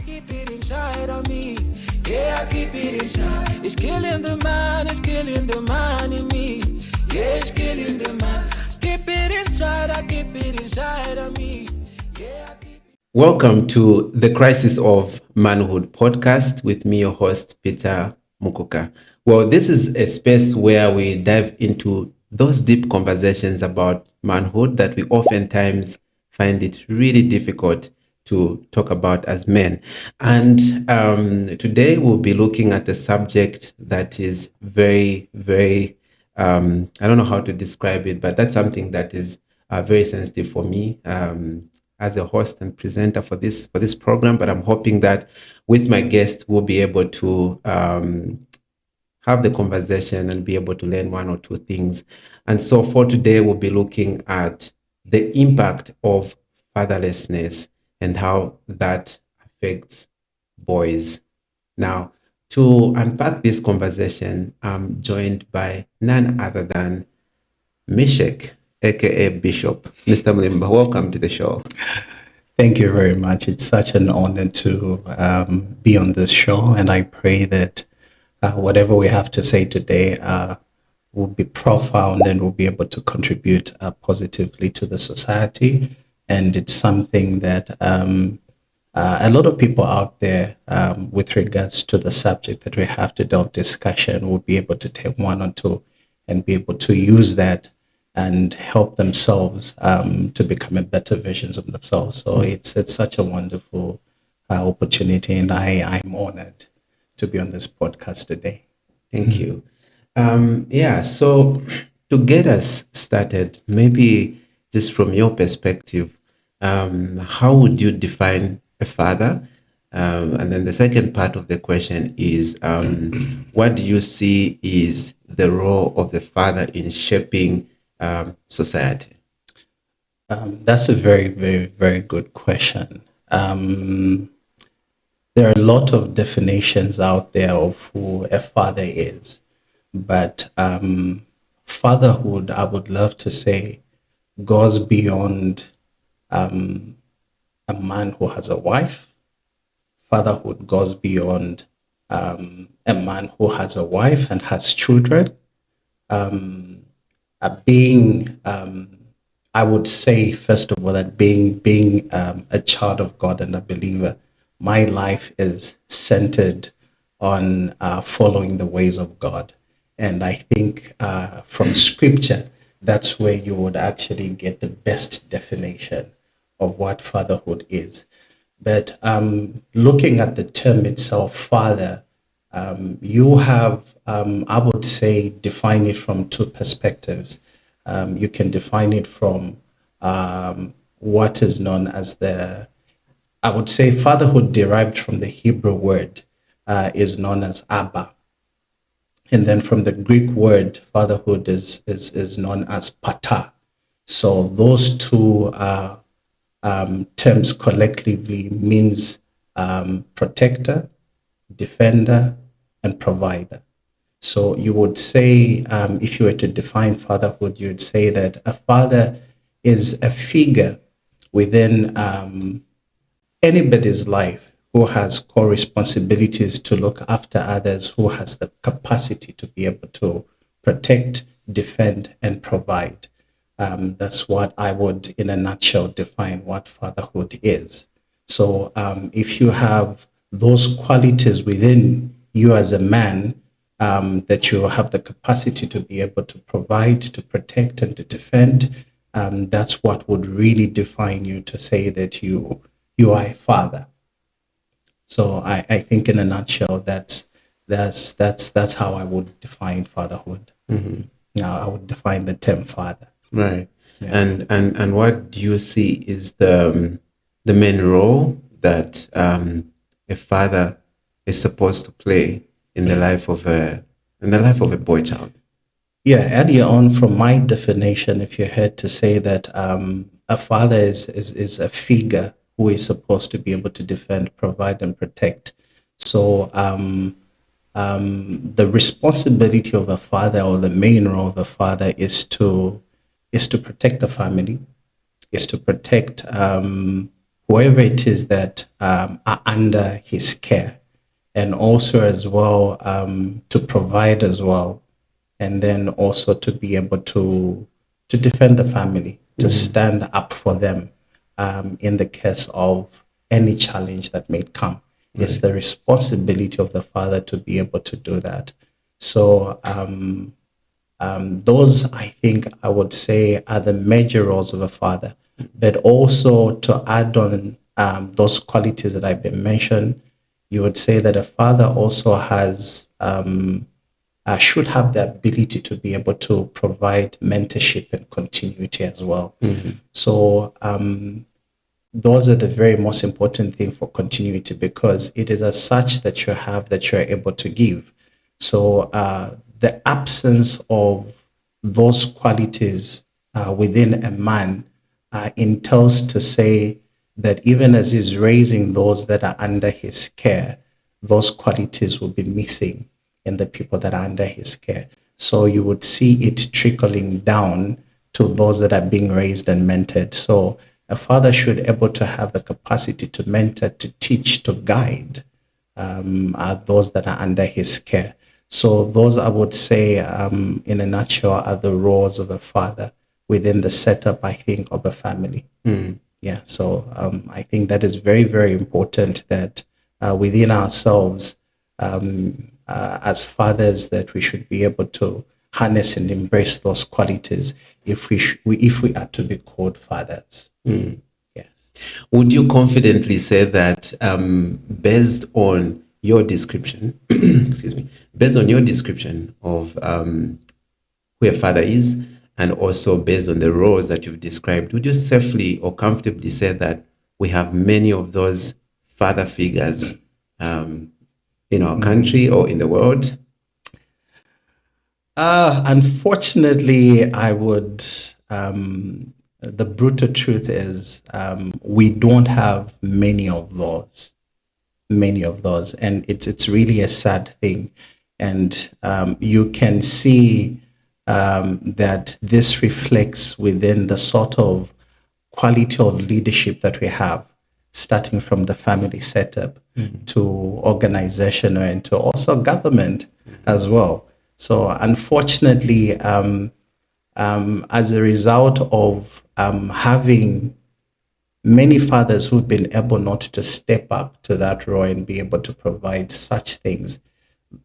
keep it inside of me. Yeah, I keep it inside. It's killing the man, it's killing the man in me. Yeah, it's killing the man. Keep it inside, I keep it inside of me. Yeah, I keep it. Welcome to the Crisis of Manhood podcast with me, your host, Peter Mukuka. Well, this is a space where we dive into those deep conversations about manhood that we oftentimes find it really difficult to talk about as men. And today we'll be looking at a subject that is very, I don't know how to describe it, but that's something that is very sensitive for me as a host and presenter for this program. But I'm hoping that with my guest, we'll be able to have the conversation and be able to learn one or two things. And so for today, we'll be looking at the impact of fatherlessness and how that affects boys. Now, to unpack this conversation, I'm joined by none other than Mishek, aka Bishop. Mr. Mlimba, welcome to the show. Thank you very much. It's such an honor to be on this show, and I pray that whatever we have to say today will be profound and will be able to contribute positively to the society. And it's something that a lot of people out there, with regards to the subject that we have to delve discussion, will be able to take one or two and be able to use that and help themselves to become a better versions of themselves. So it's such a wonderful opportunity, and I'm honored to be on this podcast today. Thank you. So to get us started, maybe just from your perspective, how would you define a father? And then the second part of the question is, what do you see is the role of the father in shaping society? That's a very, very, very good question. There are a lot of definitions out there of who a father is, but fatherhood, I would love to say, goes beyond a man who has a wife. Fatherhood goes beyond a man who has a wife and has children. Being, I would say, first of all, that being a child of God and a believer, my life is centered on following the ways of God. And I think from scripture, that's where you would actually get the best definition of what fatherhood is. But looking at the term itself, father, you have, I would say, define it from two perspectives. You can define it from what is known as I would say, fatherhood derived from the Hebrew word is known as Abba. And then from the Greek word, fatherhood is known as Pata. So those two terms collectively means protector, defender, and provider. So you would say, if you were to define fatherhood, you would say that a father is a figure within anybody's life who has core responsibilities to look after others, who has the capacity to be able to protect, defend, and provide. That's what I would, in a nutshell, define what fatherhood is. So if you have those qualities within you as a man, that you have the capacity to be able to provide, to protect, and to defend, that's what would really define you to say that you are a father. So I think in a nutshell, that's how I would define fatherhood. Mm-hmm. Now I would define the term father. Right. Yeah. And what do you see is the main role that a father is supposed to play in the life of a boy child? Yeah, earlier on, from my definition, if you had to say that a father is a figure who is supposed to be able to defend, provide, and protect. So the responsibility of a father, or the main role of a father, is to protect the family, is to protect whoever it is that are under his care, and also as well to provide as well, and then also to be able to defend the family, to stand up for them in the case of any challenge that may come. It's the responsibility of the father to be able to do that. So those, I think, I would say are the major roles of a father. But also to add on those qualities that I've been mentioned, you would say that a father also has should have the ability to be able to provide mentorship and continuity as well. So those are the very most important thing for continuity, because it is as such that you have that you're able to give. So the absence of those qualities within a man entails to say that even as he's raising those that are under his care, those qualities will be missing in the people that are under his care. So you would see it trickling down to those that are being raised and mentored. So a father should be able to have the capacity to mentor, to teach, to guide are those that are under his care. So those, I would say, in a nutshell, are the roles of a father within the setup, I think, of a family. Yeah, so I think that is very, very important that within ourselves, as fathers, that we should be able to harness and embrace those qualities if if we are to be called fathers. Yes. Would you confidently say that based on your description, excuse me, based on your description of who a father is, and also based on the roles that you've described, would you safely or comfortably say that we have many of those father figures in our country or in the world? Unfortunately, I would. The brutal truth is, we don't have many of those, and it's really a sad thing. And you can see that this reflects within the sort of quality of leadership that we have, starting from the family setup to organization and to also government as well. So unfortunately, as a result of having many fathers who've been able not to step up to that role and be able to provide such things,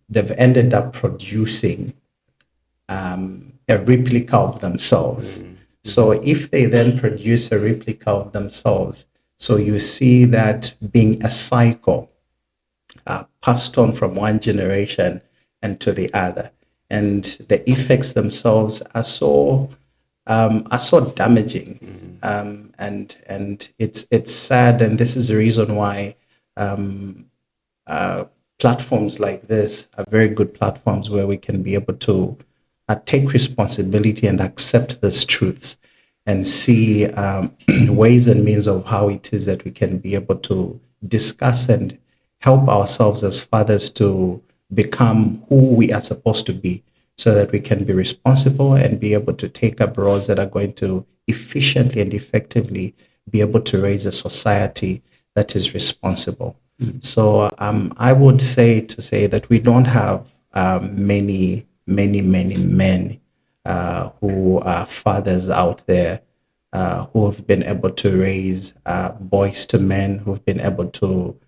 they've ended up producing a replica of themselves. So if they then produce a replica of themselves, so you see that being a cycle passed on from one generation and to the other, and the effects themselves are so damaging, and it's sad, and this is the reason why platforms like this are very good platforms where we can be able to take responsibility and accept these truths and see ways and means of how it is that we can be able to discuss and help ourselves as fathers to become who we are supposed to be, so that we can be responsible and be able to take up roles that are going to efficiently and effectively be able to raise a society that is responsible. So I would say that we don't have many men who are fathers out there who have been able to raise boys to men, who've been able to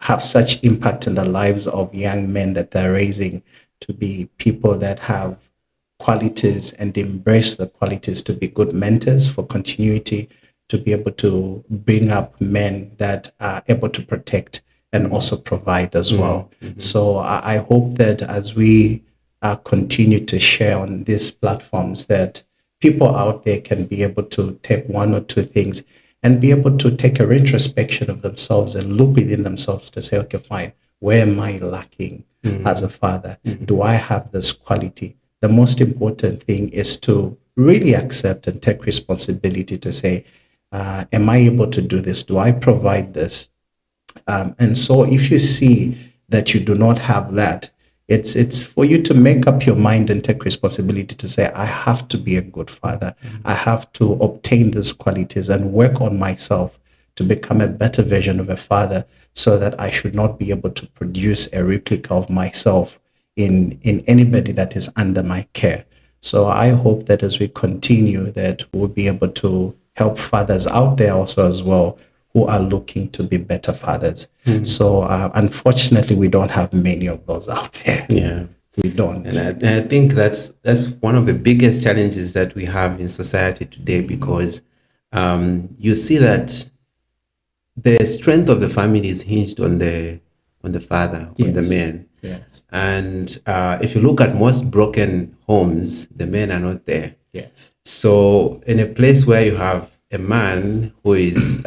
have such impact in the lives of young men that they're raising to be people that have qualities and embrace the qualities to be good mentors for continuity, to be able to bring up men that are able to protect and also provide as well. So I hope that as we continue to share on these platforms, that people out there can be able to take one or two things and be able to take a retrospection of themselves and look within themselves to say, okay, fine, where am I lacking as a father? Do I have this quality? The most important thing is to really accept and take responsibility to say, am I able to do this? Do I provide this? And so if you see that you do not have that, it's for you to make up your mind and take responsibility to say, I have to be a good father. I have to obtain these qualities and work on myself to become a better version of a father, so that I should not be able to produce a replica of myself in anybody that is under my care. So I hope that as we continue, that we'll be able to help fathers out there also as well, who are looking to be better fathers. So unfortunately, we don't have many of those out there. Yeah. We don't. And I think that's one of the biggest challenges that we have in society today, because you see that the strength of the family is hinged on the father, on the Yes. man. Yes. And if you look at most broken homes, the men are not there. Yes. So in a place where you have a man who is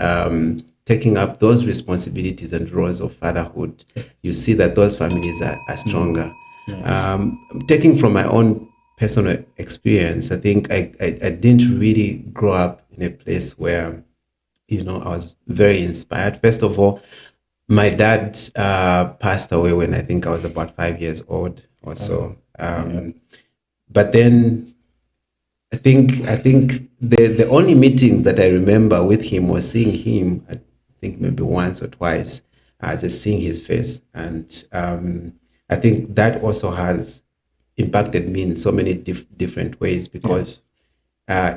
taking up those responsibilities and roles of fatherhood, you see that those families are stronger. Yes. Taking from my own personal experience, I think I didn't really grow up in a place where, I was very inspired. First of all, my dad passed away when I think I was about 5 years old or so. But then I think the only meetings that I remember with him was seeing him. I think maybe once or twice, just seeing his face, and I think that also has impacted me in so many different ways, because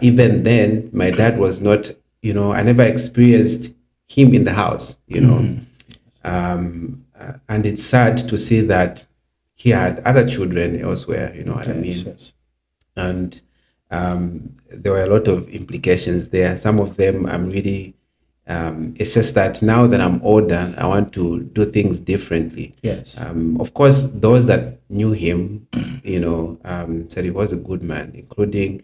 even then my dad was not. I never experienced him in the house. And it's sad to see that he had other children elsewhere. You know what I mean? Yes. And there were a lot of implications there. Some of them I'm really, it's just that now that I'm older, I want to do things differently. Yes. Of course, those that knew him, said he was a good man, including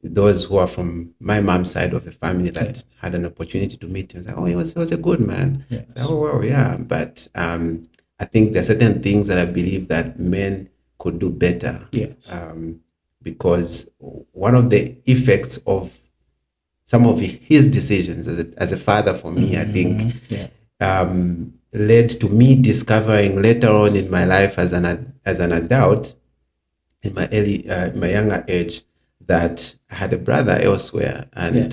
those who are from my mom's side of the family that had an opportunity to meet him. Say, oh, he was a good man. Yes. Say, oh, well, yeah. But I think there are certain things that I believe that men could do better. Yes. Because one of the effects of some of his decisions as a father for me, I think, led to me discovering later on in my life as an adult, in my younger age, that I had a brother elsewhere and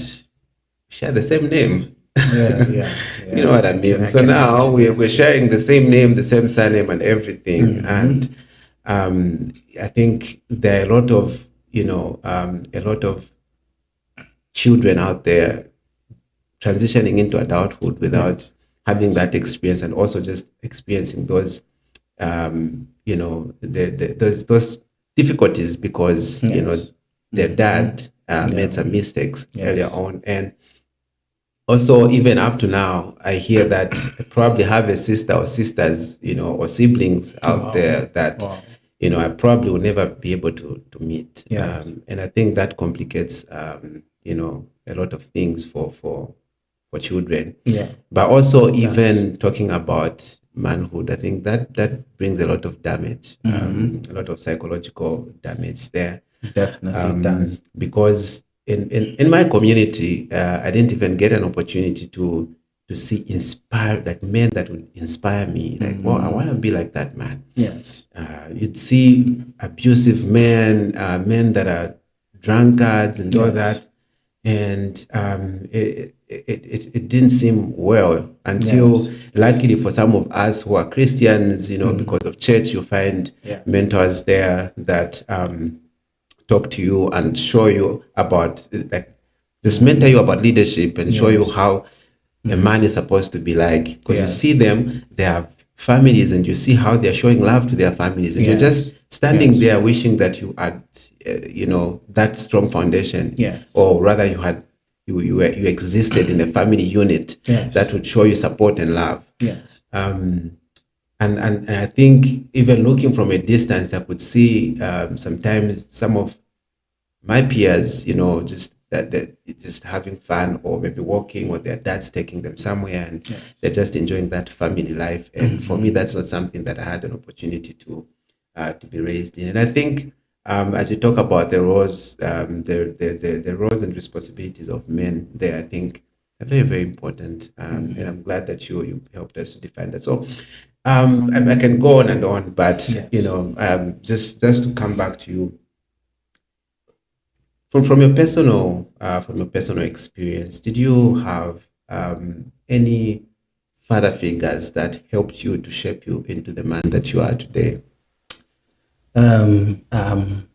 share the same name. You know what I mean? So now we're sharing the same name, the same surname, and everything. And I think there are a lot of children out there transitioning into adulthood without having that experience, and also just experiencing those, those difficulties because their dad made some mistakes earlier on. And also, even up to now, I hear that I probably have a sister or sisters, or siblings out there that, I probably will never be able to meet. And I think that complicates, a lot of things for children. But also, even talking about manhood, I think that brings a lot of damage, a lot of psychological damage there. Definitely does. Because in my community, I didn't even get an opportunity to see men that would inspire me. Like, well, I want to be like that man. Yes. You'd see abusive men, men that are drunkards and all that, and it didn't seem well until, luckily for some of us who are Christians, because of church, you find mentors there that talk to you and show you about, like, just mentor you about leadership and show you how a man is supposed to be like, because you see them, they have families, and you see how they're showing love to their families, and you're just standing there wishing that you had that strong foundation, or rather you existed in a family unit that would show you support and love. And I think even looking from a distance, I could see sometimes some of my peers, just that just having fun, or maybe walking, or their dad's taking them somewhere, and they're just enjoying that family life. And for me, that's not something that I had an opportunity to be raised in. And I think as you talk about the roles, the roles and responsibilities of men, there, I think, are very, very important. And I'm glad that you helped us to define that. So I can go on and on, but just to come back to you. From your personal experience, did you have any father figures that helped you to shape you into the man that you are today? Um, um,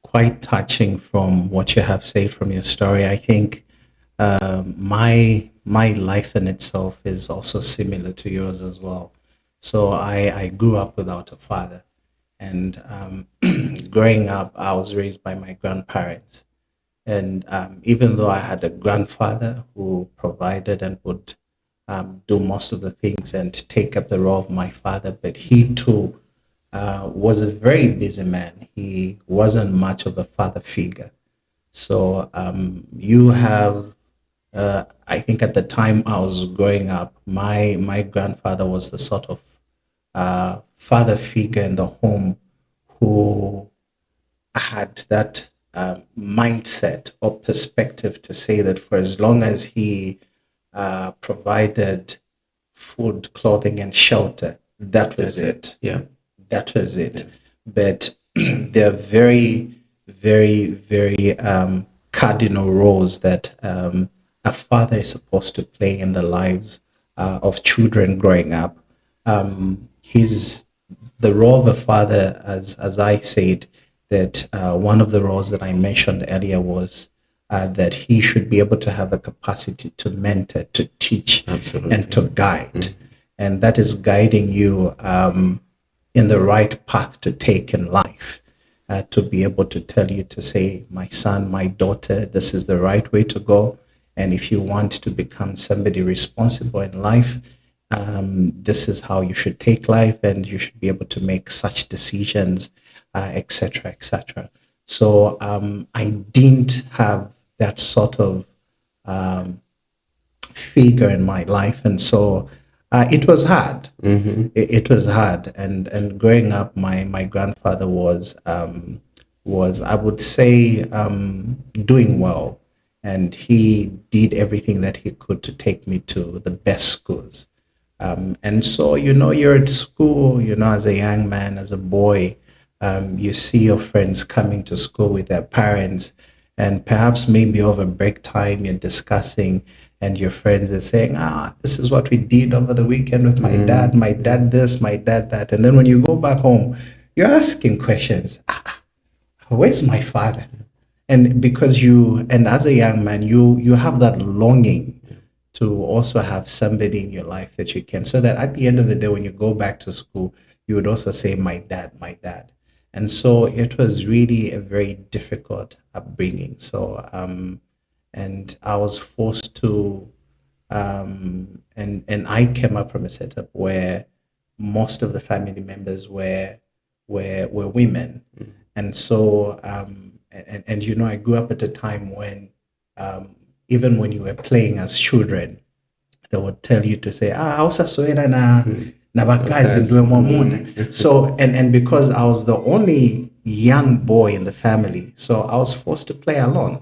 Quite touching from what you have said from your story. I think my life in itself is also similar to yours as well. So I grew up without a father, and growing up, I was raised by my grandparents. And even though I had a grandfather who provided and would do most of the things and take up the role of my father, but he too was a very busy man. He wasn't much of a father figure. So you have, I think at the time I was growing up, my grandfather was the sort of father figure in the home who had that mindset or perspective to say that for as long as he provided food, clothing, and shelter, that was That's it. it. Yeah. That was it. But there are very, very, very cardinal roles that a father is supposed to play in the lives of children growing up. He's the role of a father, as I said, that one of the roles that I mentioned earlier was that he should be able to have a capacity to mentor, to teach, and to Absolutely. guide. And that is guiding you in the right path to take in life. To be able to tell you to say, my son, my daughter, this is the right way to go. And if you want to become somebody responsible in life, this is how you should take life, and you should be able to make such decisions, etc., etc. So I didn't have that sort of figure in my life, and so it was hard. It was hard, and growing up, my grandfather was, I would say, doing well, and he did everything that he could to take me to the best schools. And so, you're at school, as a young man, as a boy, you see your friends coming to school with their parents, and perhaps maybe over break time, you're discussing, and your friends are saying, this is what we did over the weekend with my dad this, my dad that. And then when you go back home, you're asking questions. Where's my father? And because and as a young man, you have that longing to also have somebody in your life that you can, so that at the end of the day, when you go back to school, you would also say, my dad, my dad. And so it was really a very difficult upbringing. So and I was forced to and I came up from a setup where most of the family members were women. And so and I grew up at a time when even when you were playing as children, they would tell you to say, awusasoera na bakazi Because, ndiwe mwamuna. So and because I was the only young boy in the family, so I was forced to play alone.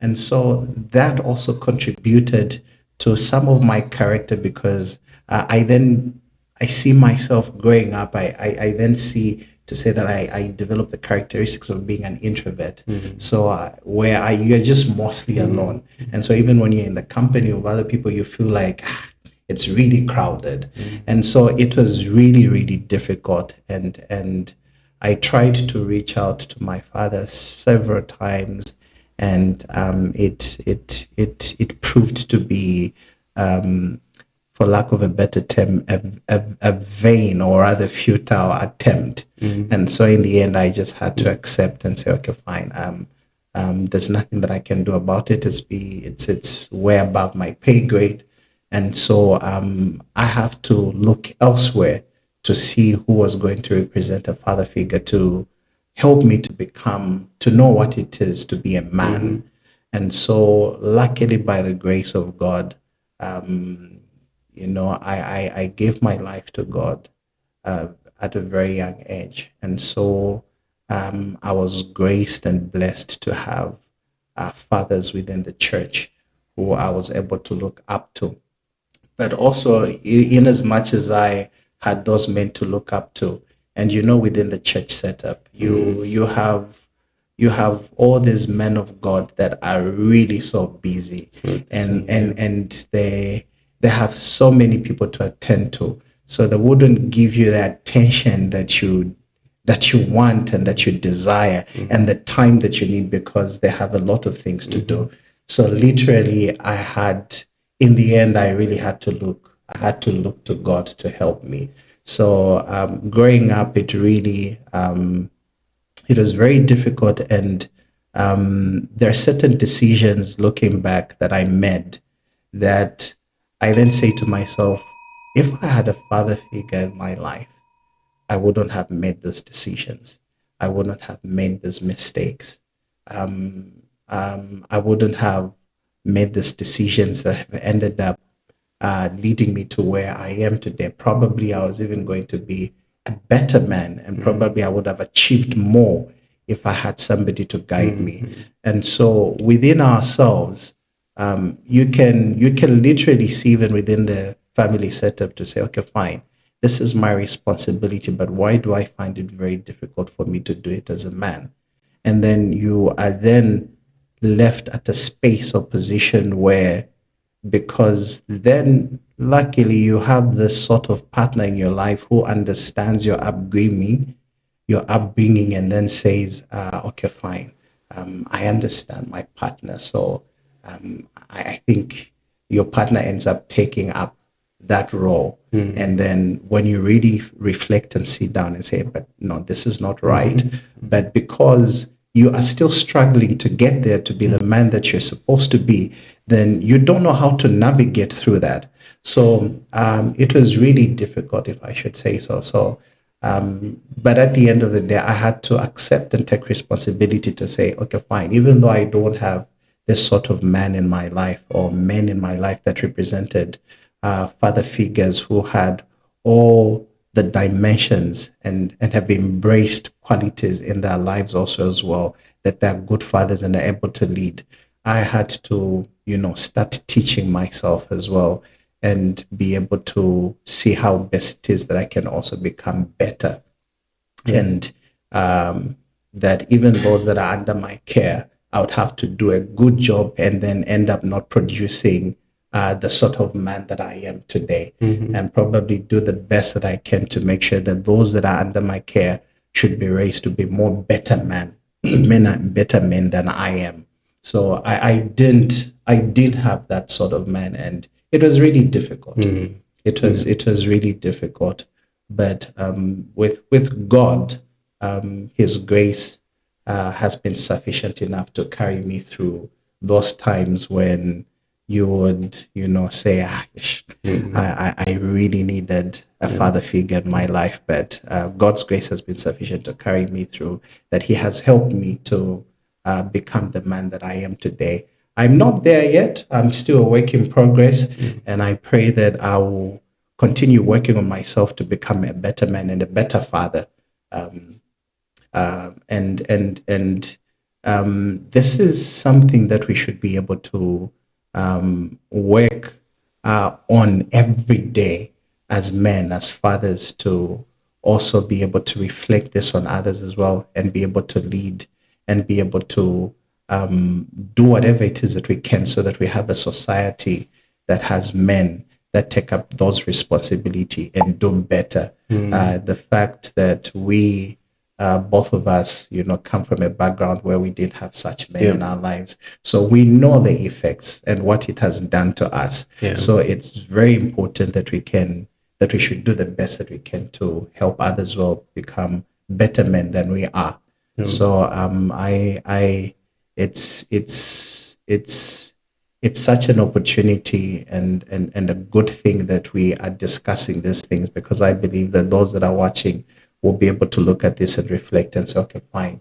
And so that also contributed to some of my character, because I see myself growing up. I then see to say that I develop the characteristics of being an introvert. So where you're just mostly alone, and so even when you're in the company of other people, you feel like it's really crowded, and so it was really really difficult. And I tried to reach out to my father several times, and it proved to be for lack of a better term, a vain or rather futile attempt. And so in the end, I just had to accept and say, okay, fine. There's nothing that I can do about it. It's way above my pay grade. And so I have to look elsewhere to see who was going to represent a father figure to help me to know what it is to be a man. And so, luckily, by the grace of God, I gave my life to God uh, at a very young age. And so I was graced and blessed to have fathers within the church who I was able to look up to. But also, in as much as I had those men to look up to, and within the church setup, you you have all these men of God that are really so busy, and they have so many people to attend to, so they wouldn't give you that attention that you want and that you desire, and the time that you need, because they have a lot of things to do. So literally, in the end, I really had to look. I had to look to God to help me. So growing up, it was very difficult, and there are certain decisions looking back that I made that I then say to myself, if I had a father figure in my life, I wouldn't have made those decisions. I wouldn't have made those mistakes. I wouldn't have made these decisions that have ended up leading me to where I am today. Probably I was even going to be a better man, and probably I would have achieved more if I had somebody to guide me. And so within ourselves, you can literally see even within the family setup to say, okay, fine, this is my responsibility, but why do I find it very difficult for me to do it as a man? And then you are then left at a space or position where, because then luckily you have this sort of partner in your life who understands your upbringing, and then says, okay, fine, I understand my partner. So I think your partner ends up taking up that role. And then when you really reflect and sit down and say, but no, this is not right. But because you are still struggling to get there to be the man that you're supposed to be, then you don't know how to navigate through that. So it was really difficult, if I should say so. But at the end of the day, I had to accept and take responsibility to say, okay, fine, even though I don't have this sort of man in my life or men in my life that represented father figures who had all the dimensions and have embraced qualities in their lives also as well, that they're good fathers and are able to lead. I had to, start teaching myself as well, and be able to see how best it is that I can also become better, and that even those that are under my care, I would have to do a good job and then end up not producing the sort of man that I am today, and probably do the best that I can to make sure that those that are under my care should be raised to be more better men, better men than I am. So I did have that sort of man, and it was really difficult. It was really difficult, but with God, His grace has been sufficient enough to carry me through those times when you would, say, I really needed a father figure in my life, but God's grace has been sufficient to carry me through. That He has helped me to become the man that I am today. I'm not there yet. I'm still a work in progress, and I pray that I will continue working on myself to become a better man and a better father. And this is something that we should be able to work on every day as men, as fathers, to also be able to reflect this on others as well, and be able to lead, and be able to do whatever it is that we can, so that we have a society that has men that take up those responsibility and do better. The fact that we, both of us, come from a background where we did have such men in our lives, so we know the effects and what it has done to us. So it's very important that we should do the best that we can to help others well become better men than we are. So it's such an opportunity, and a good thing that we are discussing these things, because I believe that those that are watching will be able to look at this and reflect and say, okay, fine,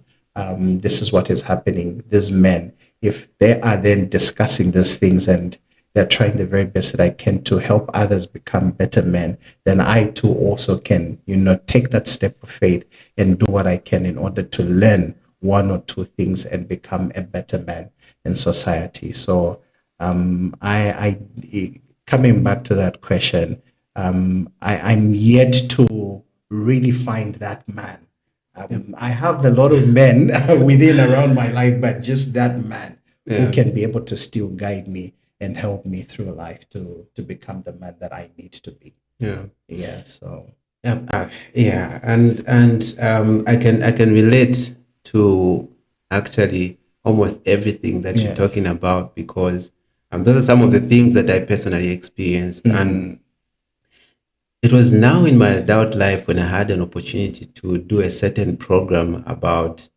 this is what is happening. These men, if they are then discussing these things, and they're trying the very best that I can to help others become better men, then I too also can, take that step of faith and do what I can in order to learn one or two things and become a better man in society. So coming back to that question, I'm yet to really find that man I have a lot of men within around my life, but just that man who Yeah. can be able to still guide me and help me through life to become the man that I need to be. Yeah. Yeah. So Yeah, yeah, and I can relate to actually almost everything that you're yes. talking about, because those are some of the things that I personally experienced, and Mm, it was now in my adult life when I had an opportunity to do a certain program about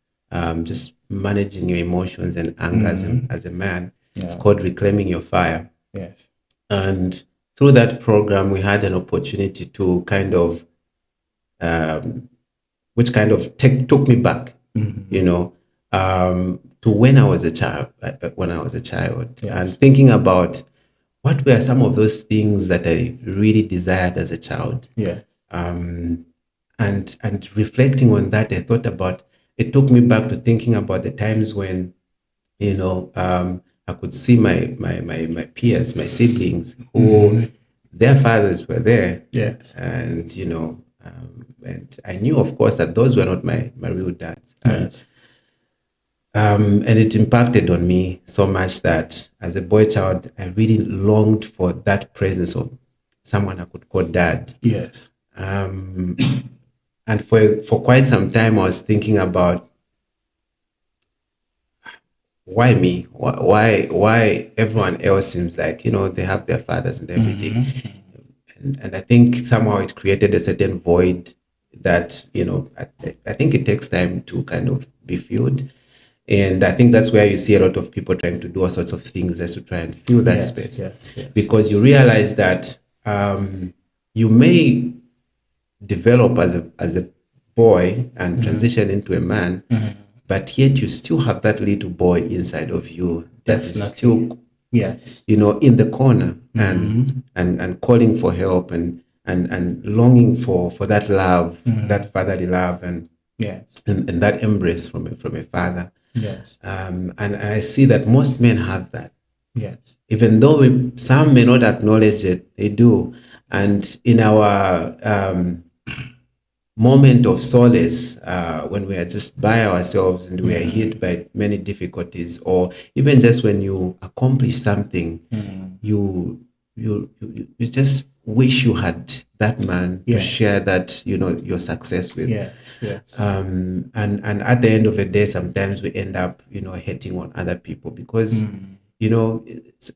just managing your emotions and anger as a man. It's yeah. called Reclaiming Your Fire, Yes. and through that program we had an opportunity to kind of um, which kind of took me back, you Mm-hmm. know, to when I was a child, and Yes. thinking about what were some of those things that I really desired as a child. Yeah. Um, and reflecting on that, I thought about it. Took me back to thinking about the times when I could see my peers, my siblings, who Mm-hmm. their fathers were there, Yes. and and I knew, of course, that those were not my real dads, Yes. and it impacted on me so much that as a boy child, I really longed for that presence of someone I could call dad. Yes. Um, and for quite some time, I was thinking about why me? Why everyone else seems like they have their fathers and everything, Mm-hmm. and I think somehow it created a certain void that I think it takes time to kind of be filled, and I think that's where you see a lot of people trying to do all sorts of things just to try and fill that Yes. space, Yes. Yes. because you Yes. realize that you may develop as a boy and Mm-hmm. transition into a man, Mm-hmm. but yet you still have that little boy inside of you that is Definitely. still Yes. in the corner, Mm-hmm. and calling for help, and longing for that love, Mm-hmm. that fatherly love, and Yes. and that embrace from a father. Yes. And I see that most men have that, Yes. even though some may not acknowledge it, they do. And in our moment of solace, when we are just by ourselves and we are hit Mm-hmm. by many difficulties, or even just when you accomplish something, Mm-hmm. you just wish you had that man to share Yes. that your success with. Yes. Yes. And at the end of the day, sometimes we end up hating on other people, because Mm-hmm.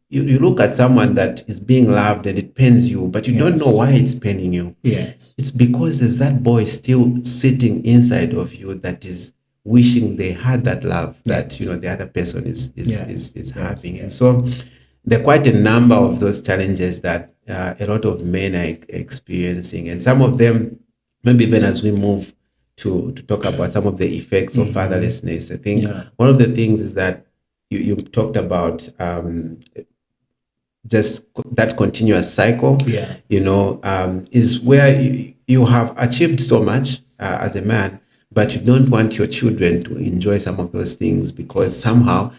you look at someone that is being loved and it pains you, but you don't know Yes. why it's paining you. Yes. It's because there's that boy still sitting inside of you that is wishing they had that love that Yes. the other person Yes. is Yes. having. And Yes. so there are quite a number of those challenges that a lot of men are experiencing, and some of them, maybe even as we move to talk about some of the effects of Mm-hmm. fatherlessness, I think Yeah. one of the things is that you talked about just that continuous cycle, Yeah. is where you have achieved so much as a man, but you don't want your children to enjoy some of those things, because Yes. somehow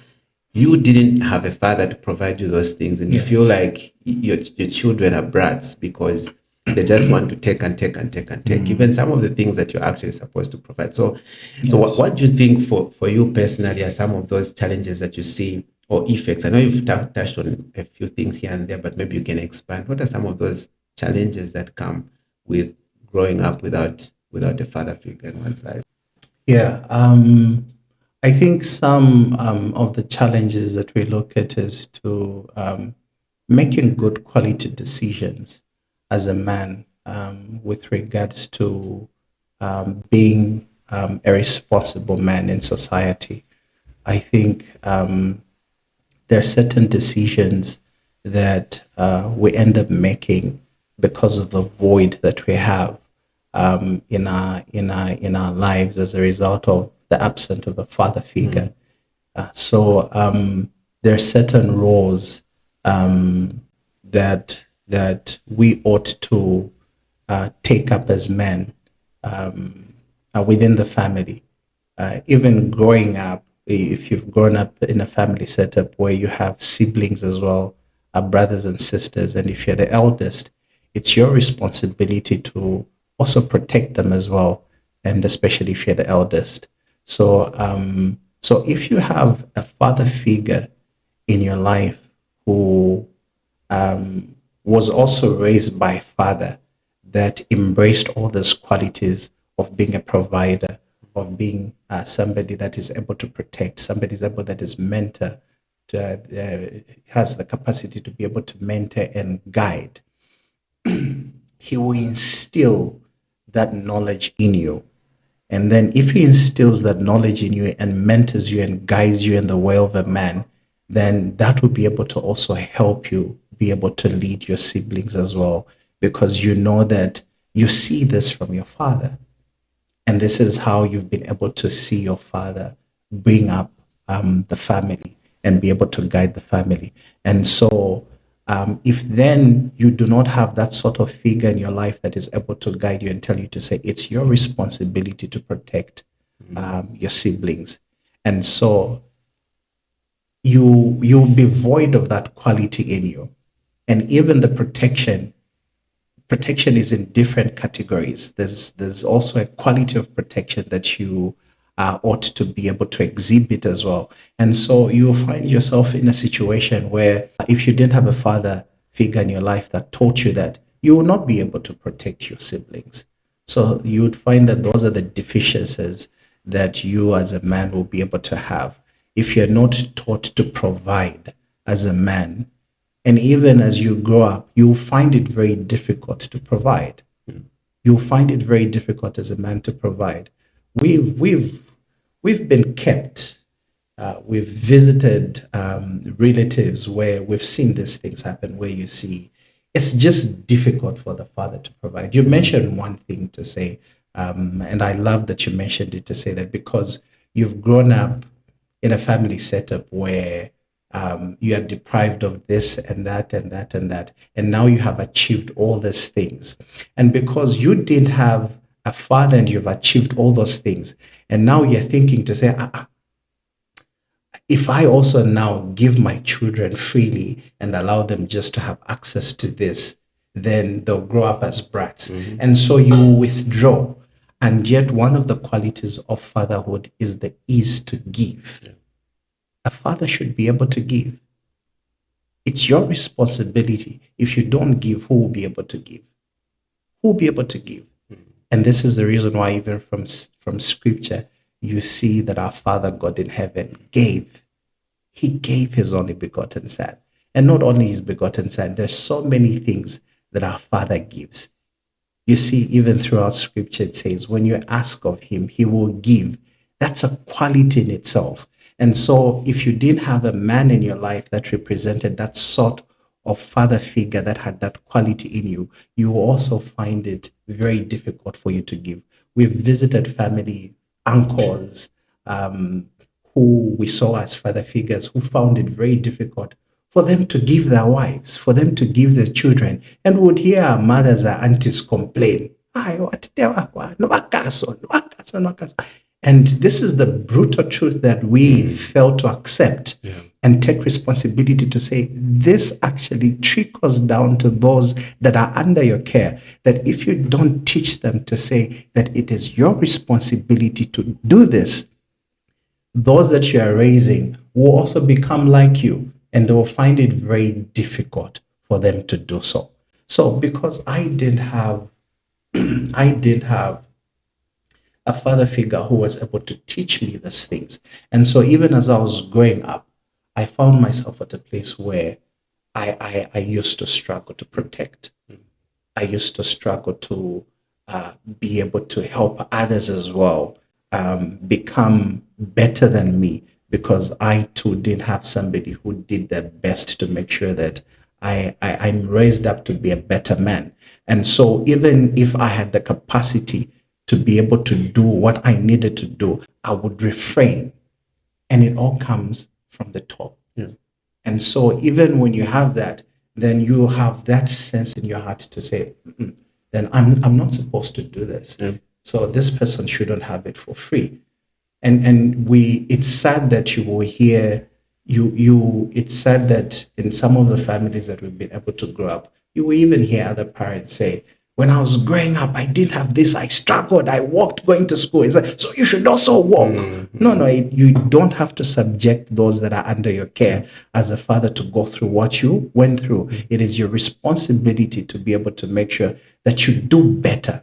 you didn't have a father to provide you those things, and you feel Yes. like your children are brats because they just want to take and take and take and take, even Mm-hmm. some of the things that you're actually supposed to provide. So Yes. what do you think for you personally are some of those challenges that you see, or effects? I know you've touched on a few things here and there, but maybe you can expand. What are some of those challenges that come with growing up without a father figure in one's life? Yeah. I think some of the challenges that we look at is to making good quality decisions as a man with regards to being a responsible man in society. I think there are certain decisions that we end up making because of the void that we have in our lives as a result of the absence of a father figure. Mm, So there are certain roles that we ought to take up as men within the family. Even growing up, if you've grown up in a family setup where you have siblings as well, brothers and sisters, and if you're the eldest, it's your responsibility to also protect them as well. and especially if you're the eldest. So if you have a father figure in your life who was also raised by a father that embraced all these qualities of being a provider, of being somebody that is able to protect, somebody is able that is mentor, has the capacity to be able to mentor and guide. He will instill that knowledge in you. And then if he instills that knowledge in you and mentors you and guides you in the way of a man, then that will be able to also help you be able to lead your siblings as well, because you know that you see this from your father. And this is how you've been able to see your father bring up the family and be able to guide the family. And so, if then you do not have that sort of figure in your life that is able to guide you and tell you to say it's your responsibility to protect your siblings, and so you'll be void of that quality in you, and even the protection is in different categories. There's also a quality of protection that you ought to be able to exhibit as well. And so you'll find yourself in a situation where if you didn't have a father figure in your life that taught you that, you will not be able to protect your siblings. So you would find that those are the deficiencies that you as a man will be able to have if you're not taught to provide as a man, and even as you grow up, you'll find it very difficult to provide. You'll find it very difficult as a man to provide. We've been kept. We've visited relatives where we've seen these things happen, where you see it's just difficult for the father to provide. You mentioned one thing to say, and I love that you mentioned it to say that because you've grown up in a family setup where you are deprived of this and that and that and that, and now you have achieved all these things. And because you didn't have a father and you've achieved all those things, and now you're thinking to say, if I also now give my children freely and allow them just to have access to this, then they'll grow up as brats. Mm-hmm. And so you withdraw. And yet, one of the qualities of fatherhood is the ease to give. Yeah. A father should be able to give. It's your responsibility. If you don't give, who will be able to give? Who will be able to give? Mm-hmm. And this is the reason why, even from scripture, you see that our Father God in heaven gave. He gave his only begotten son. And not only his begotten son, there's so many things that our Father gives. You see, even throughout scripture, it says, when you ask of him, he will give. That's a quality in itself. And so if you didn't have a man in your life that represented that sort of father figure that had that quality in you, you will also find it very difficult for you to give. We've visited family, uncles, who we saw as father figures, who found it very difficult for them to give their wives, for them to give their children, and would hear our mothers or aunties complain. And this is the brutal truth that we fail to accept. Yeah. And take responsibility to say, this actually trickles down to those that are under your care, that if you don't teach them to say that it is your responsibility to do this, those that you are raising will also become like you, and they will find it very difficult for them to do so. So because I didn't have a father figure who was able to teach me these things. And so even as I was growing up, I found myself at a place where I used to struggle to protect. I used to struggle to be able to help others as well become better than me, because I too didn't have somebody who did their best to make sure that I'm raised up to be a better man. And so even if I had the capacity to be able to do what I needed to do, I would refrain. And it all comes from the top. Yeah. And so even when you have that, then you have that sense in your heart to say, then I'm not supposed to do this. Yeah. So this person shouldn't have it for free. And it's sad that you will hear it's sad that in some of the families that we've been able to grow up, you will even hear other parents say, when I was growing up, I didn't have this. I struggled. I walked going to school. It's like, so you should also walk. No, you don't have to subject those that are under your care as a father to go through what you went through. It is your responsibility to be able to make sure that you do better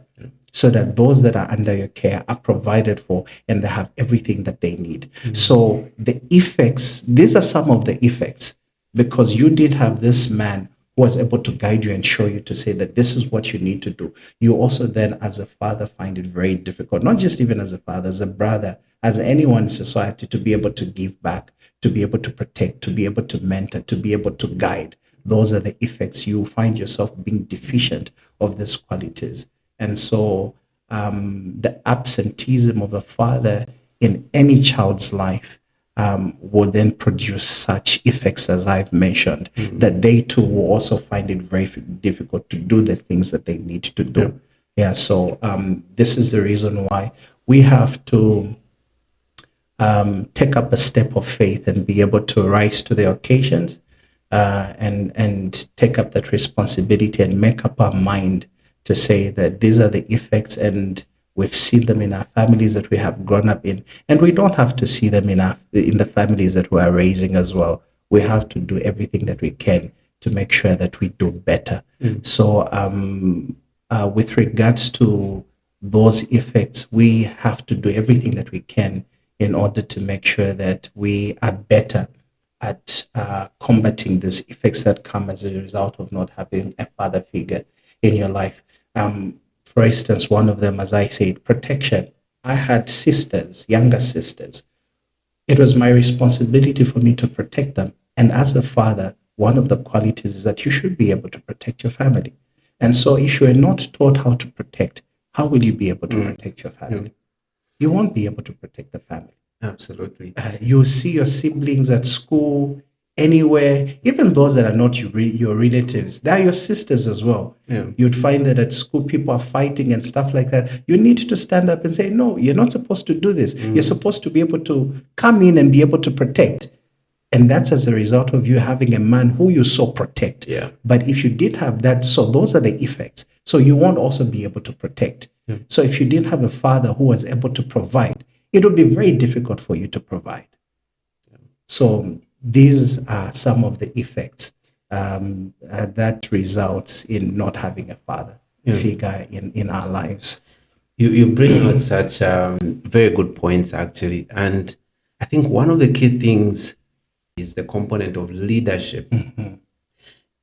so that those that are under your care are provided for and they have everything that they need. So the effects, these are some of the effects, because you did have this man who was able to guide you and show you to say that this is what you need to do. You also then, as a father, find it very difficult, not just even as a father, as a brother, as anyone in society, to be able to give back, to be able to protect, to be able to mentor, to be able to guide. Those are the effects. You find yourself being deficient of these qualities. And so the absenteeism of a father in any child's life will then produce such effects as I've mentioned, that they too will also find it very difficult to do the things that they need to do. Yeah, so this is the reason why we have to take up a step of faith and be able to rise to the occasions, and take up that responsibility and make up our mind to say that these are the effects, and we've seen them in our families that we have grown up in, and we don't have to see them in the families that we are raising as well. We have to do everything that we can to make sure that we do better. So with regards to those effects, we have to do everything that we can in order to make sure that we are better at combating these effects that come as a result of not having a father figure in your life. For instance, one of them, as I said, protection. I had sisters, younger sisters. It was my responsibility for me to protect them. And as a father, one of the qualities is that you should be able to protect your family. And so if you are not taught how to protect, how will you be able to protect your family? You won't be able to protect the family. Absolutely. You see your siblings at school, anywhere, even those that are not your relatives, they're your sisters as well. You'd find that at school people are fighting and stuff like that. You need to stand up and say, no, you're not supposed to do this. You're supposed to be able to come in and be able to protect. And that's as a result of you having a man who you so protect. But if you did have that, so those are the effects. So you won't also be able to protect. So if you didn't have a father who was able to provide, it would be very difficult for you to provide. So these are some of the effects that results in not having a father figure in our lives. You bring out such very good points, actually. And I think one of the key things is the component of leadership.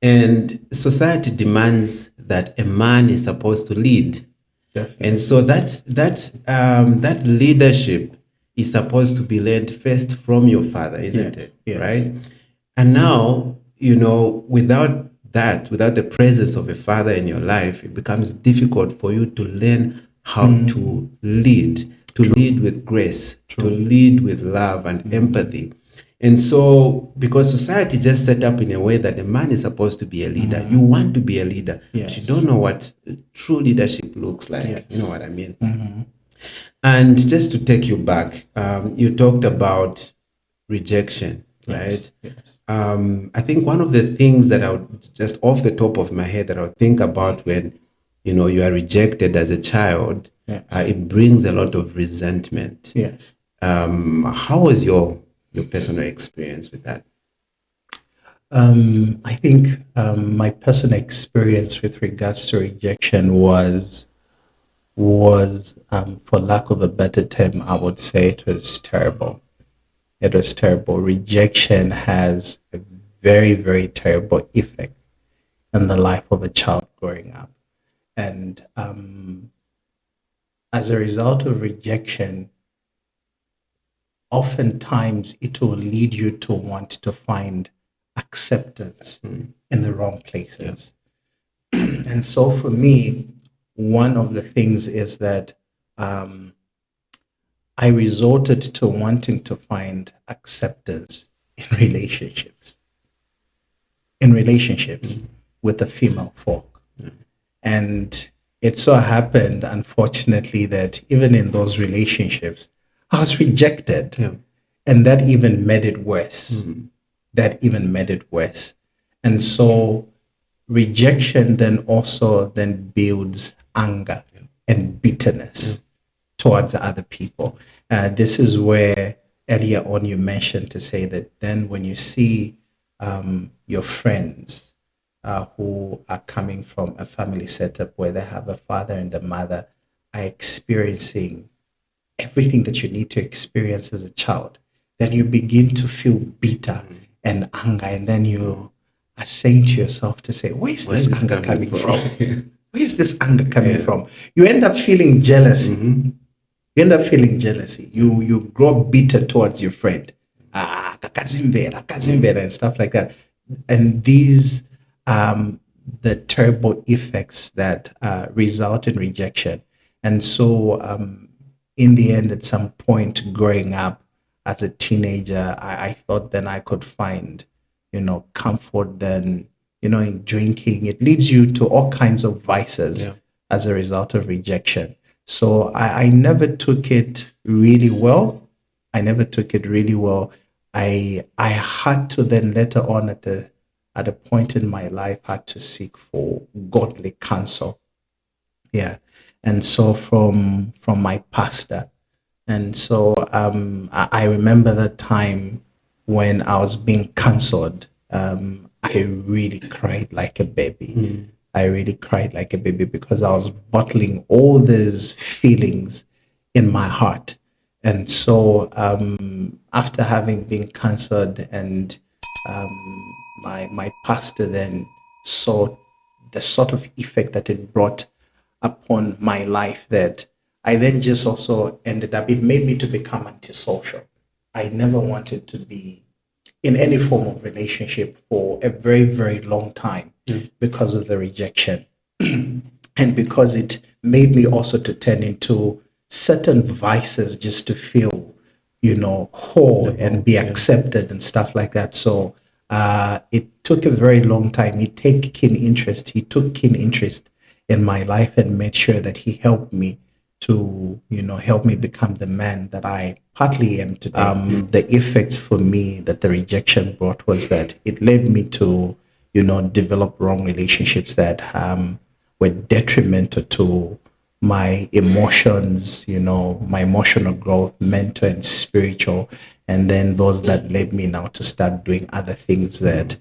And society demands that a man is supposed to lead. Definitely. And so that leadership is supposed to be learned first from your father, isn't it? Yes. Right? And now, without the presence of a father in your life, it becomes difficult for you to learn how to lead, lead with grace, to lead with love and empathy. And so, because society just set up in a way that a man is supposed to be a leader, you want to be a leader, but you don't know what true leadership looks like. You know what I mean? And just to take you back, you talked about rejection, right? Yes. I think one of the things that I would just off the top of my head that I would think about when you are rejected as a child, it brings a lot of resentment. Yes. How was your personal experience with that? I think my personal experience with regards to rejection was, for lack of a better term, I would say it was terrible. It was terrible. Rejection has a very, very terrible effect in the life of a child growing up. And as a result of rejection, oftentimes it will lead you to want to find acceptance in the wrong places. And so for me, one of the things is that I resorted to wanting to find acceptance in relationships with the female folk. And it so happened, unfortunately, that even in those relationships, I was rejected. And that even made it worse. And so rejection then also then builds anger and bitterness towards other people. This is where earlier on you mentioned to say that then when you see your friends who are coming from a family setup where they have a father and a mother are experiencing everything that you need to experience as a child, then you begin to feel bitter and anger, and then you are saying to yourself to say, where's Where is this this anger coming coming from? from? Where's this anger coming Yeah. from? You end up feeling jealousy. You end up feeling jealousy. You grow bitter towards your friend. Kakazimvera, and stuff like that. And these the terrible effects that result in rejection. And so in the end, at some point growing up as a teenager, I thought then I could find, comfort then, in drinking. It leads you to all kinds of vices Yeah. as a result of rejection. So I never took it really well. I never took it really well. I had to then later on at a point in my life had to seek for godly counsel. Yeah. And so from my pastor. And so I remember that time when I was being counseled. I really cried like a baby. I really cried like a baby because I was bottling all these feelings in my heart. And so after having been counseled and my pastor then saw the sort of effect that it brought upon my life, that I then just also ended up, it made me to become antisocial. I never wanted to be in any form of relationship for a very, very long time because of the rejection. And because it made me also to turn into certain vices just to feel, whole and be accepted and stuff like that. So it took a very long time. He took keen interest in my life and made sure that he helped me to, help me become the man that I partly am today. The effects for me that the rejection brought was that it led me to, develop wrong relationships that were detrimental to my emotions, my emotional growth, mental and spiritual. And then those that led me now to start doing other things that,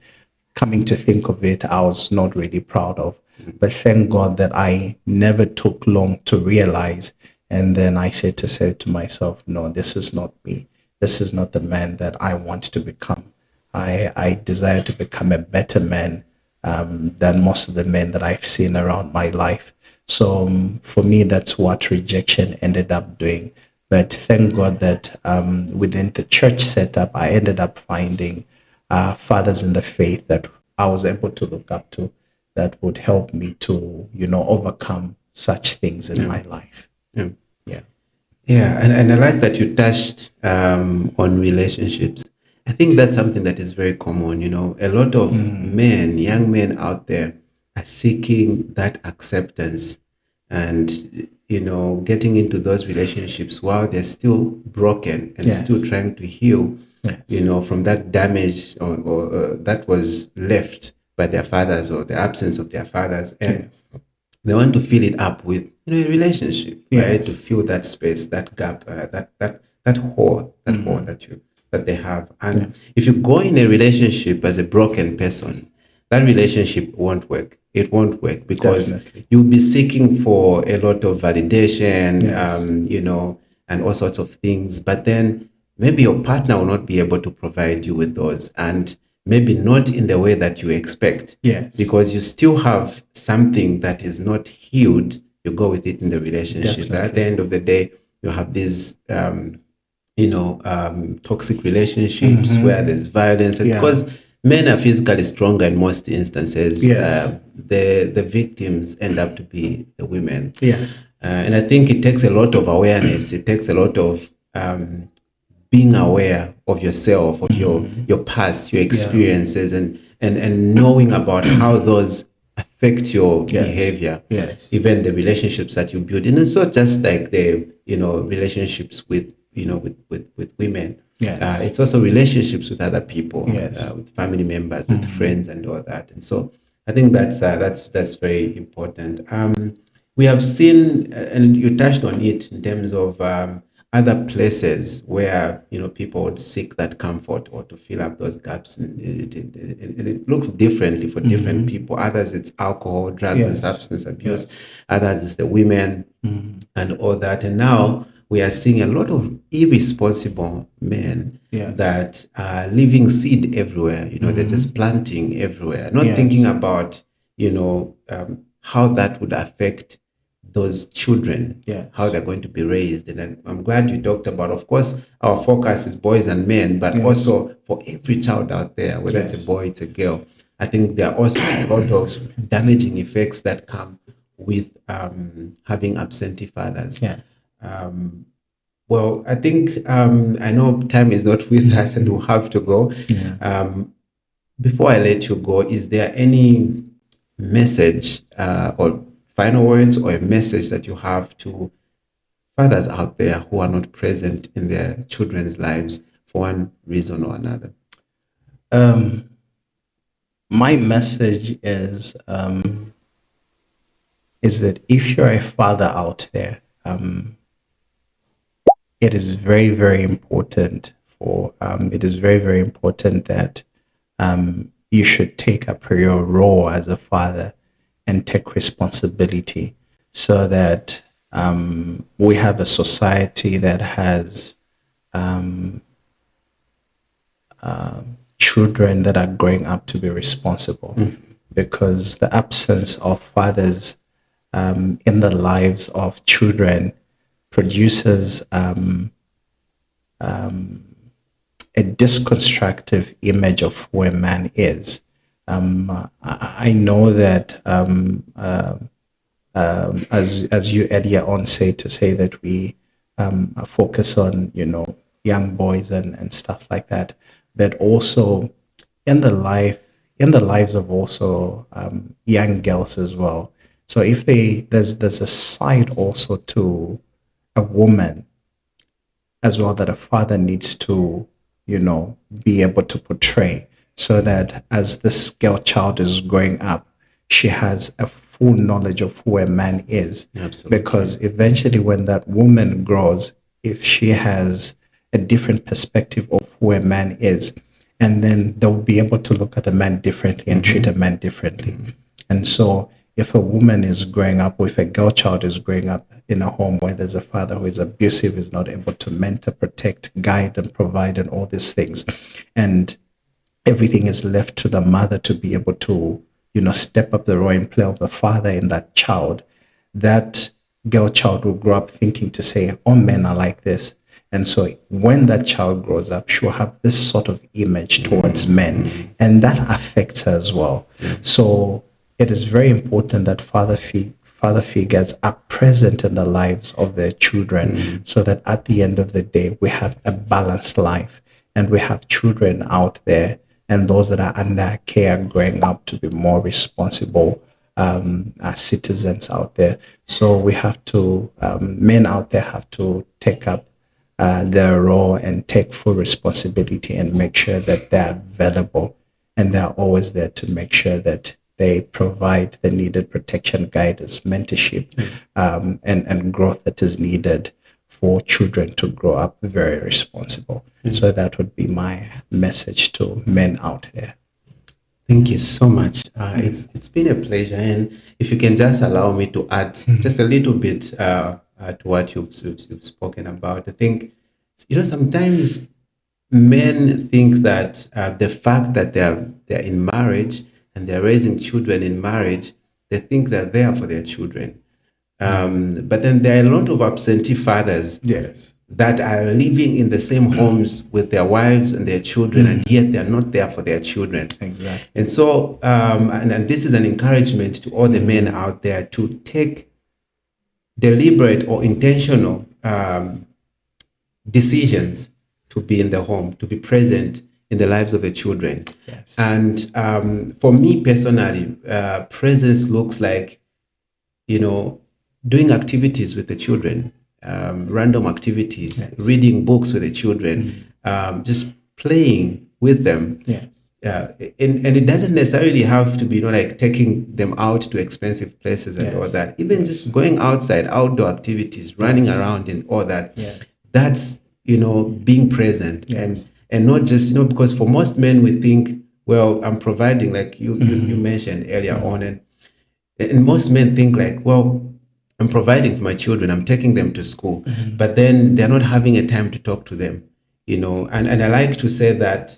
coming to think of it, I was not really proud of. But thank God that I never took long to realize. And then I said to myself, no, this is not me. This is not the man that I want to become. I desire to become a better man than most of the men that I've seen around my life. So for me, that's what rejection ended up doing. But thank God that within the church setup, I ended up finding fathers in the faith that I was able to look up to that would help me to, overcome such things in my life. Yeah. Yeah. Yeah, and I like that you touched on relationships. I think that's something that is very common. A lot of men, young men out there, are seeking that acceptance and, getting into those relationships while they're still broken and still Yes. trying to heal, Yes. from that damage or that was left by their fathers or the absence of their fathers. And they want to fill it up with a relationship, right? To Yes. fill that space, that gap, that hole, that they have. Yeah. And if you go in a relationship as a broken person, that relationship won't work. It won't work because Definitely. you'll be seeking for a lot of validation, Yes. and all sorts of things. But then maybe your partner will not be able to provide you with those, and maybe not in the way that you expect, Yes. because you still have something that is not healed. You go with it in the relationship. At the Definitely. end of the day, you have these toxic relationships where there's violence, and Yeah. because men are physically stronger in most instances, Yes. the victims end up to be the women. Yes. And I think it takes a lot of awareness. It takes a lot of being aware of yourself, of your past, your Yeah. experiences, and knowing about how those affect your Yes. behavior, Yes. even the relationships that you build. And it's not just like the relationships with with women. Yes. It's also relationships with other people, Yes. with family members, with friends, and all that. And so I think that's very important. We have seen, and you touched on it in terms of other places where people would seek that comfort or to fill up those gaps. And it looks differently for different people. Others it's alcohol, drugs, and Yes. substance abuse. Yes. Others it's the women and all that. And now we are seeing a lot of irresponsible men Yes. that are leaving seed everywhere. They're just planting everywhere, not Yes. thinking about how that would affect those children, Yes. how they're going to be raised. And I'm glad you talked about, of course, our focus is boys and men, but Yes. also for every child out there, whether it's a Yes. boy, it's a girl. I think there are also a lot of damaging effects that come with having absentee fathers. Yeah. Well, I think I know time is not with us and we'll have to go. Yeah. Before I let you go, is there any message or final words or a message that you have to fathers out there who are not present in their children's lives for one reason or another? My message is that if you're a father out there, it is very, very important that you should take up your role as a father and take responsibility so that we have a society that has children that are growing up to be responsible, because the absence of fathers in the lives of children produces a disconstructive image of who a man is. I know that as you earlier on say that we focus on young boys and stuff like that, but also in the lives of also young girls as well. So if there's a side also to a woman as well that a father needs to, be able to portray, so that as this girl child is growing up, she has a full knowledge of who a man is. Absolutely. Because eventually, when that woman grows, if she has a different perspective of who a man is, and then they'll be able to look at a man differently and treat a man differently. And so, if a woman is growing up, or if a girl child is growing up in a home where there's a father who is abusive, is not able to mentor, protect, guide, and provide, and all these things, and everything is left to the mother to be able to, step up the role and play of the father in that child, that girl child will grow up thinking to say, all men are like this. And so when that child grows up, she'll have this sort of image towards men, and that affects her as well. So it is very important that father figures are present in the lives of their children, so that at the end of the day, we have a balanced life and we have children out there and those that are under care growing up to be more responsible citizens out there. So we have to, men out there have to take up their role and take full responsibility and make sure that they're available and they're always there to make sure that they provide the needed protection, guidance, mentorship, and growth that is needed for children to grow up very responsible. So that would be my message to men out there. Thank you so much. It's been a pleasure, and if you can just allow me to add just a little bit to what you've spoken about, I think sometimes men think that the fact that they're in marriage and they're raising children in marriage, they think they're there for their children. But then there are a lot of absentee fathers Yes. that are living in the same homes with their wives and their children, and yet they're not there for their children. Exactly. And so, and this is an encouragement to all the men out there to take deliberate or intentional decisions to be in the home, to be present in the lives of the children. Yes. And for me personally, presence looks like, doing activities with the children, random activities, Yes. reading books with the children, just playing with them. Yes. and it doesn't necessarily have to be, like taking them out to expensive places and all that. Even just going outside, outdoor activities, running around and all that. That's, being present, and not just, because for most men we think, well, I'm providing, like you mentioned earlier on, and most men think like, well, I'm providing for my children, I'm taking them to school, but then they're not having a time to talk to them, and I like to say that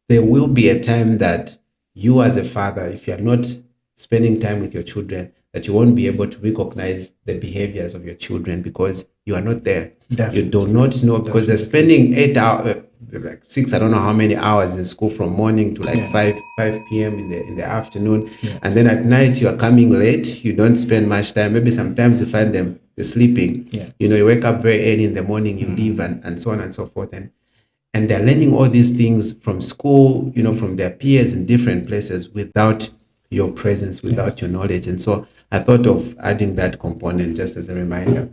there will be a time that you as a father, if you're not spending time with your children, that you won't be able to recognize the behaviors of your children because you are not there. Definitely. You do not know, because they're spending 8 hours, like 6, I don't know how many hours in school, from morning to like 5 p.m. in the afternoon. And then at night you are coming late, you don't spend much time. Maybe sometimes you find them they're sleeping. You wake up very early in the morning, you leave, and so on and so forth. And they're learning all these things from school, from their peers in different places, without your presence, without your knowledge. And so I thought of adding that component just as a reminder.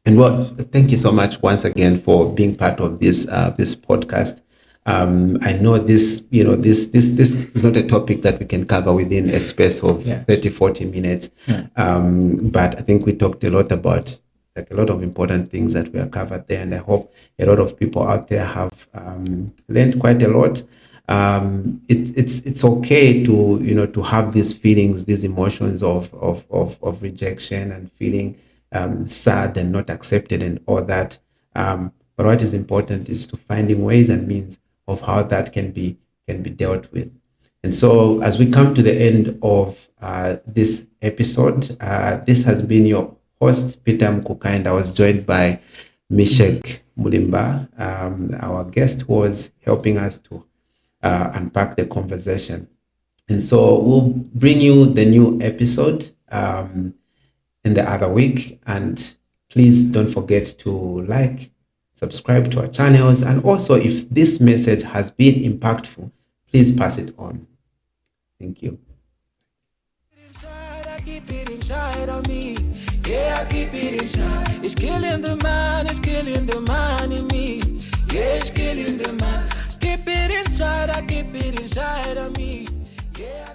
And well, thank you so much once again for being part of this podcast. I know this is not a topic that we can cover within a space of 30-40 minutes. But I think we talked a lot about, like, a lot of important things that were covered there, and I hope a lot of people out there have learned quite a lot. It's okay to have these feelings, these emotions of rejection, and feeling sad and not accepted and all that. But what is important is to finding ways and means of how that can be dealt with. And so, as we come to the end of this episode, this has been your host, Peter Mkuka, and I was joined by Mishek Mulimba, our guest, who was helping us to unpack the conversation. And so we'll bring you the new episode in the other week. And please don't forget to like, subscribe to our channels. And also, if this message has been impactful, please pass it on. Thank you. I keep it inside of me. Yeah, I keep it inside. It's killing the man, it's killing the man in me. Yeah, it's killing the man. Keep it inside, I keep it inside of me. Yeah,